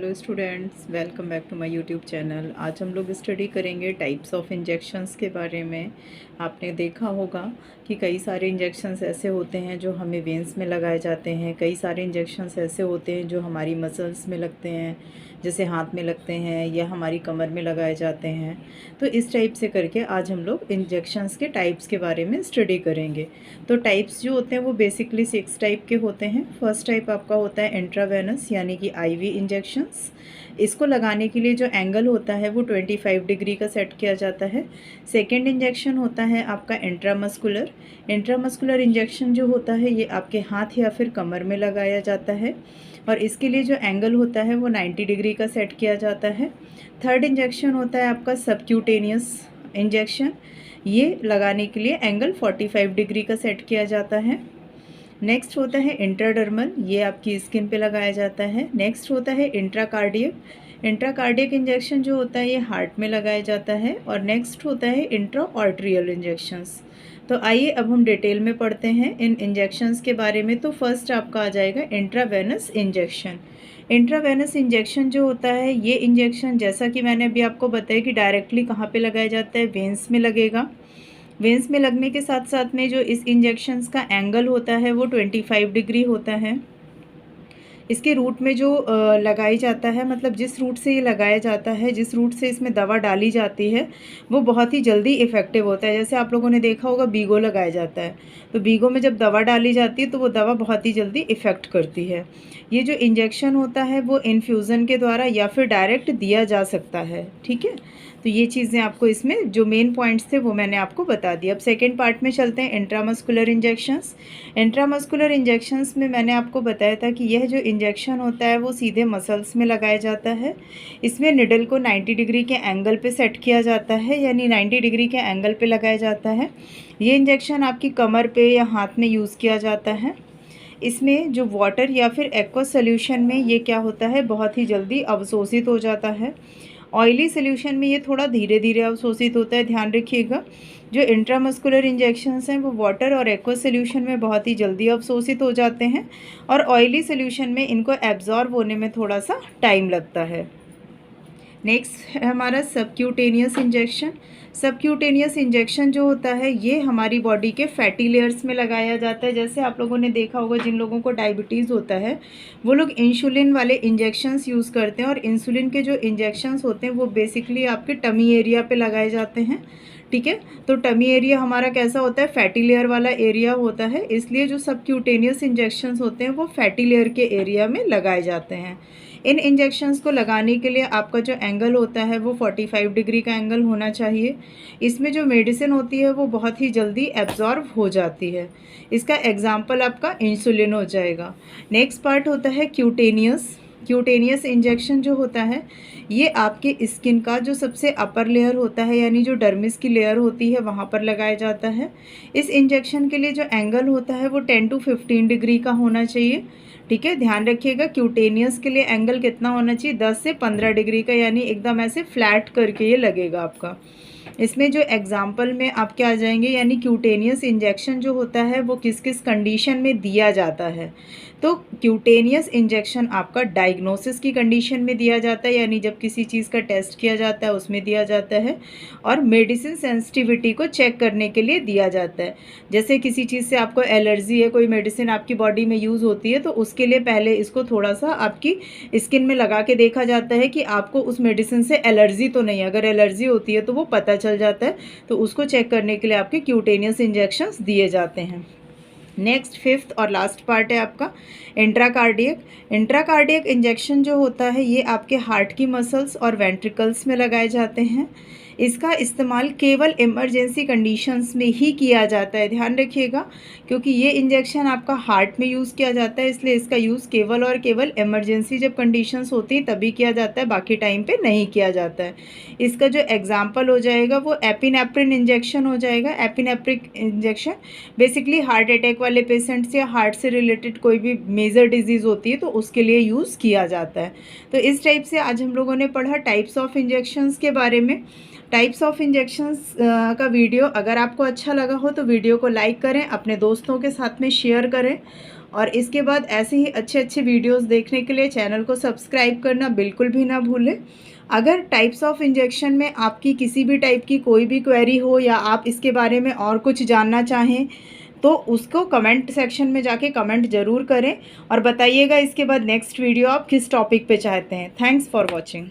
Hello students, welcome back to my YouTube channel. आज हम लोग स्टडी करेंगे टाइप्स ऑफ इंजेक्शंस के बारे में। आपने देखा होगा कि कई सारे इंजेक्शंस ऐसे होते हैं जो हमें वेंस में लगाए जाते हैं, कई सारे इंजेक्शंस ऐसे होते हैं जो हमारी मसल्स में लगते हैं, जैसे हाथ में लगते हैं या हमारी कमर में लगाए जाते हैं। तो इस टाइप से करके आज हम लोग इंजेक्शंस के टाइप्स के बारे में स्टडी करेंगे। तो टाइप्स जो होते हैं वो बेसिकली 6 टाइप के होते हैं। फर्स्ट टाइप आपका होता है इंट्रावेनस यानी कि आईवी इंजेक्शंस। इसको लगाने के लिए जो एंगल होता है वो 25 डिग्री का सेट किया जाता है। सेकेंड इंजेक्शन होता है आपका इंट्रामस्कुलर। इंट्रामस्कुलर इंजेक्शन जो होता है ये आपके हाथ या फिर कमर में लगाया जाता है और इसके लिए जो एंगल होता है वो 90 डिग्री का सेट किया जाता है। थर्ड इंजेक्शन होता है आपका सबक्यूटेनियस इंजेक्शन। ये लगाने के लिए एंगल 45 डिग्री का सेट किया जाता है। नेक्स्ट होता है इंट्राडर्मल, ये आपकी स्किन पे लगाया जाता है। नेक्स्ट होता है इंट्राकार्डियक। इंट्राकार्डियक इंजेक्शन जो होता है ये हार्ट में लगाया जाता है। और नेक्स्ट होता है इंट्रा आर्टरियल इंजेक्शंस। तो आइए अब हम डिटेल में पढ़ते हैं इन इंजेक्शंस के बारे में। तो फर्स्ट आपका आ जाएगा इंट्रावेनस इंजेक्शन। इंट्रावेनस इंजेक्शन जो होता है ये इंजेक्शन, जैसा कि मैंने अभी आपको बताया कि डायरेक्टली कहाँ पे लगाया जाता है, वेंस में लगेगा। वेंस में लगने के साथ साथ में जो इस इंजेक्शंस का एंगल होता है वो 25 डिग्री होता है। इसके रूट में जो लगाई जाता है, मतलब जिस रूट से ये लगाया जाता है, जिस रूट से इसमें दवा डाली जाती है वो बहुत ही जल्दी इफ़ेक्टिव होता है। जैसे आप लोगों ने देखा होगा बीगो लगाया जाता है, तो बीगो में जब दवा डाली जाती है तो वो दवा बहुत ही जल्दी इफ़ेक्ट करती है। ये जो इंजेक्शन होता है वो इन्फ्यूज़न के द्वारा या फिर डायरेक्ट दिया जा सकता है। ठीक है, तो ये चीज़ें आपको इसमें जो मेन पॉइंट्स थे वो मैंने आपको बता दिया। अब सेकेंड पार्ट में चलते हैं, इंट्रामस्कुलर इंजेक्शंस। इंट्रामस्कुलर इंजेक्शंस में मैंने आपको बताया था कि यह जो इंजेक्शन होता है वो सीधे मसल्स में लगाया जाता है। इसमें निडल को 90 डिग्री के एंगल पे सेट किया जाता है, यानी 90 डिग्री के एंगल पे लगाया जाता है। ये इंजेक्शन आपकी कमर पे या हाथ में यूज़ किया जाता है। इसमें जो वाटर या फिर एक्वस सोल्यूशन में ये क्या होता है, बहुत ही जल्दी अवशोषित हो जाता है। ऑयली सोल्यूशन में ये थोड़ा धीरे धीरे अवशोषित होता है, ध्यान रखिएगा। जो इंट्रामस्कुलर इंजेक्शंस हैं वो वाटर और एक्वस सोल्यूशन में बहुत ही जल्दी अवशोषित हो जाते हैं और ऑयली सोल्यूशन में इनको एब्जॉर्ब होने में थोड़ा सा टाइम लगता है। नेक्स्ट है हमारा सबक्यूटेनियस इंजेक्शन। सबक्यूटेनियस इंजेक्शन जो होता है ये हमारी बॉडी के फैटी लेयर्स में लगाया जाता है। जैसे आप लोगों ने देखा होगा जिन लोगों को डायबिटीज़ होता है वो लोग इंसुलिन वाले इंजेक्शंस यूज़ करते हैं, और इंसुलिन के जो इंजेक्शंस होते हैं वो बेसिकली आपके टमी एरिया पे लगाए जाते हैं। ठीक है, तो टमी एरिया हमारा कैसा होता है, फैटी लेयर वाला एरिया होता है, इसलिए जो सबक्यूटेनियस इंजेक्शंस होते हैं वो फैटी लेयर के एरिया में लगाए जाते हैं। इन इंजेक्शंस को लगाने के लिए आपका जो एंगल होता है वो 45 डिग्री का एंगल होना चाहिए। इसमें जो मेडिसिन होती है वो बहुत ही जल्दी एब्जॉर्ब हो जाती है। इसका एग्जाम्पल आपका इंसुलिन हो जाएगा। नेक्स्ट पार्ट होता है क्यूटेनियस। क्यूटेनियस इंजेक्शन जो होता है ये आपके स्किन का जो सबसे अपर लेयर होता है, यानी जो डर्मिस की लेयर होती है वहाँ पर लगाया जाता है। इस इंजेक्शन के लिए जो एंगल होता है वो 10 to 15 डिग्री का होना चाहिए। ठीक है, ध्यान रखिएगा क्यूटेनियस के लिए एंगल कितना होना चाहिए, 10 से 15 डिग्री का, यानी एकदम ऐसे फ्लैट करके ये लगेगा आपका। इसमें जो एग्जाम्पल में आपके आ जाएंगे, यानी क्यूटेनियस इंजेक्शन जो होता है वो किस किस कंडीशन में दिया जाता है। तो क्यूटेनियस इंजेक्शन आपका डायग्नोसिस की कंडीशन में दिया जाता है, यानी जब किसी चीज़ का टेस्ट किया जाता है उसमें दिया जाता है, और मेडिसिन सेंसिटिविटी को चेक करने के लिए दिया जाता है। जैसे किसी चीज़ से आपको एलर्जी है, कोई मेडिसिन आपकी बॉडी में यूज़ होती है, तो उसके लिए पहले इसको थोड़ा सा आपकी स्किन में लगा के देखा जाता है कि आपको उस मेडिसिन से एलर्जी तो नहीं है। अगर एलर्जी होती है तो वो पता चल जाता है, तो उसको चेक करने के लिए आपके क्यूटेनियस इंजेक्शंस दिए जाते हैं। नेक्स्ट फिफ्थ और लास्ट पार्ट है आपका इंट्राकार्डियक। इंट्राकार्डियक इंजेक्शन जो होता है ये आपके हार्ट की मसल्स और वेंट्रिकल्स में लगाए जाते हैं। इसका इस्तेमाल केवल इमरजेंसी कंडीशंस में ही किया जाता है, ध्यान रखिएगा, क्योंकि ये इंजेक्शन आपका हार्ट में यूज़ किया जाता है, इसलिए इसका यूज़ केवल और केवल इमरजेंसी जब कंडीशंस होती हैं तभी किया जाता है, बाकी टाइम पे नहीं किया जाता है। इसका जो एग्जाम्पल हो जाएगा वो एपिनेफ्रिन इंजेक्शन हो जाएगा। Epinephrine injection basically heart attack वाले पेशेंट्स या हार्ट से रिलेटेड कोई भी मेजर डिजीज़ होती है तो उसके लिए यूज़ किया जाता है। तो इस टाइप से आज हम लोगों ने पढ़ा टाइप्स ऑफ इंजेक्शंस के बारे में। टाइप्स ऑफ इंजेक्शंस का वीडियो अगर आपको अच्छा लगा हो तो वीडियो को लाइक करें, अपने दोस्तों के साथ में शेयर करें, और इसके बाद ऐसे ही अच्छे अच्छे वीडियोस देखने के लिए चैनल को सब्सक्राइब करना बिल्कुल भी ना भूलें। अगर टाइप्स ऑफ इंजेक्शन में आपकी किसी भी टाइप की कोई भी क्वेरी हो या आप इसके बारे में और कुछ जानना चाहें तो उसको कमेंट सेक्शन में जाके कमेंट ज़रूर करें और बताइएगा इसके बाद नेक्स्ट वीडियो आप किस टॉपिक पे चाहते हैं। Thanks for watching.